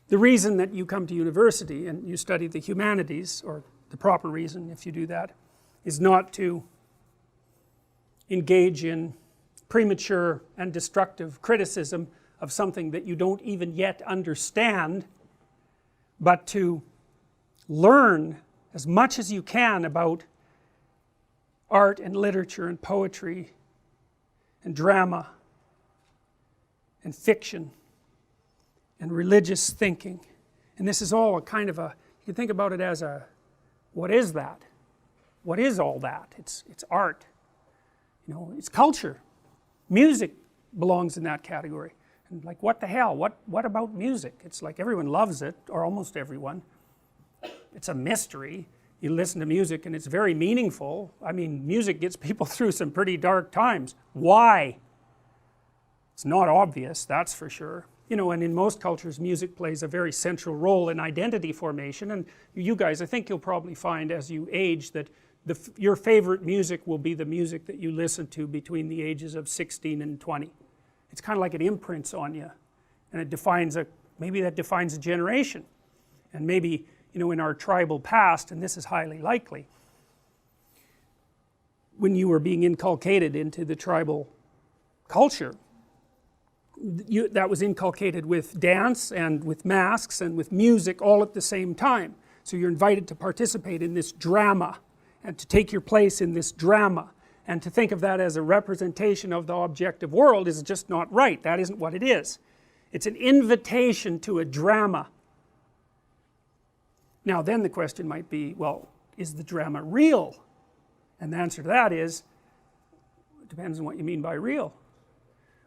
the reason that you come to university and you study the humanities, or the proper reason if you do that, is not to engage in premature and destructive criticism of something that you don't even yet understand, but to learn as much as you can about art and literature and poetry and drama and fiction and religious thinking. And this is all a kind of a, you can think about it as a, what is that? What is all that? It's art, you know, it's culture. Music belongs in that category. And like, what the hell, what about music? It's like everyone loves it, or almost everyone. It's a mystery. You listen to music and it's very meaningful. I mean, music gets people through some pretty dark times. Why? It's not obvious, that's for sure. You know, and in most cultures music plays a very central role in identity formation, and you guys, I think you'll probably find as you age that your favorite music will be the music that you listen to between the ages of 16 and 20. It's kind of like it imprints on you, and it defines maybe that defines a generation. And maybe, you know, in our tribal past, and this is highly likely, when you were being inculcated into the tribal culture, that was inculcated with dance and with masks and with music all at the same time. So you're invited to participate in this drama and to take your place in this drama, and to think of that as a representation of the objective world is just not right. That isn't what it is. It's an invitation to a drama. Now then the question might be, well, is the drama real? And the answer to that is, it depends on what you mean by real.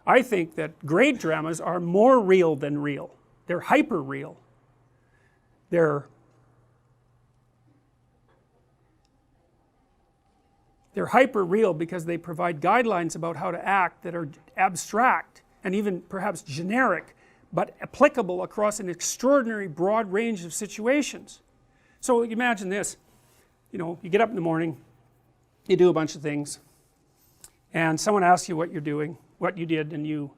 I think that great dramas are more real than real. They're hyper real. They're hyper real because they provide guidelines about how to act that are abstract and even perhaps generic, but applicable across an extraordinary broad range of situations. So imagine this, you know, you get up in the morning, you do a bunch of things, and someone asks you what you're doing, what you did, and you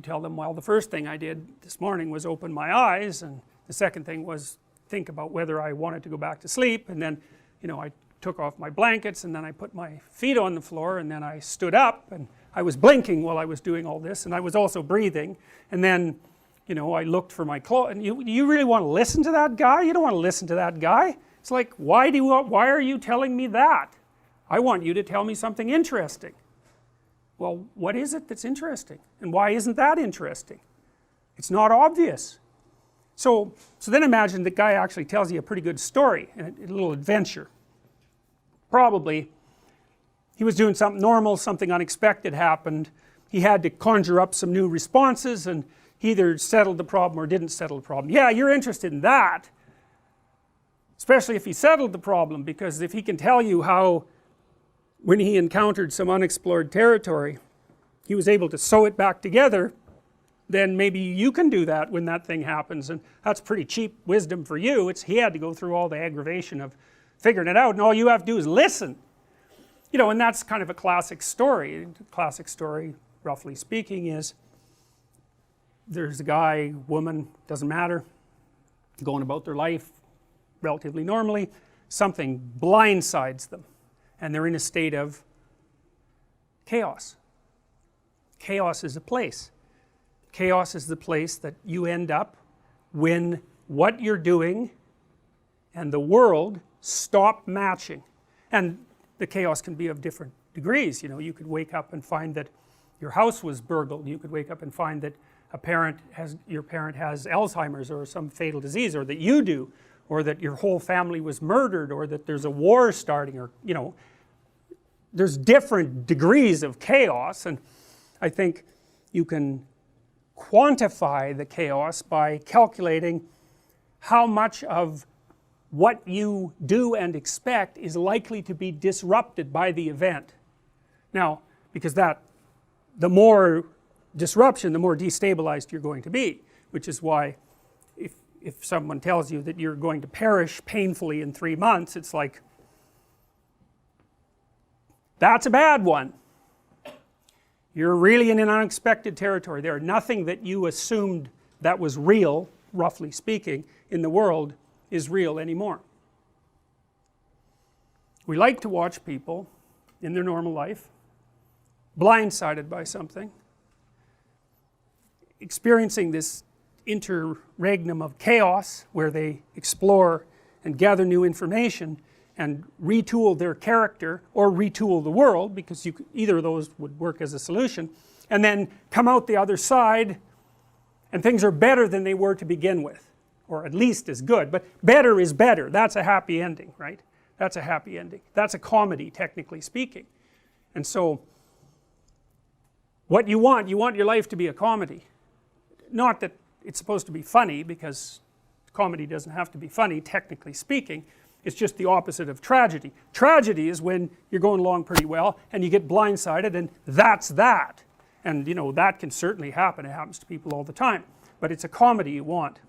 tell them, well, the first thing I did this morning was open my eyes, and the second thing was think about whether I wanted to go back to sleep, and then, you know, I took off my blankets, and then I put my feet on the floor, and then I stood up, and I was blinking while I was doing all this, and I was also breathing, and then, you know, I looked for my clothes. And you really want to listen to that guy? You don't want to listen to that guy. It's like, why are you telling me that? I want you to tell me something interesting. Well, what is it that's interesting? And why isn't that interesting? It's not obvious. So then imagine the guy actually tells you a pretty good story, a little adventure. Probably he was doing something normal, something unexpected happened, he had to conjure up some new responses, and he either settled the problem or didn't settle the problem. Yeah, you're interested in that, especially if he settled the problem, because if he can tell you how when he encountered some unexplored territory he was able to sew it back together, then maybe you can do that when that thing happens, and that's pretty cheap wisdom for you. He had to go through all the aggravation of figuring it out, and all you have to do is listen. You know, and that's kind of a classic story. Classic story, roughly speaking, is there's a guy, woman, doesn't matter, going about their life relatively normally, something blindsides them, and they're in a state of chaos. Chaos is a place. Chaos is the place that you end up when what you're doing and the world stop matching. And the chaos can be of different degrees. You know, you could wake up and find that your house was burgled. You could wake up and find that your parent has Alzheimer's or some fatal disease, or that you do, or that your whole family was murdered, or that there's a war starting, or, you know, there's different degrees of chaos. And I think you can quantify the chaos by calculating how much of what you do and expect is likely to be disrupted by the event. Now, because the more disruption, the more destabilized you're going to be, which is why if someone tells you that you're going to perish painfully in 3 months, it's like, that's a bad one. You're really in an unexpected territory there. Nothing that you assumed that was real, roughly speaking, in the world is real anymore. We like to watch people in their normal life blindsided by something, experiencing this interregnum of chaos where they explore and gather new information and retool their character or retool the world, because either of those would work as a solution, and then come out the other side and things are better than they were to begin with, or at least as good. But better is better. That's a happy ending, right? That's a happy ending. That's a comedy, technically speaking. And so what you want your life to be a comedy. Not that it's supposed to be funny, because comedy doesn't have to be funny, technically speaking. It's just the opposite of tragedy. Tragedy is when you're going along pretty well and you get blindsided, and that's that. And you know, that can certainly happen. It happens to people all the time. But it's a comedy you want.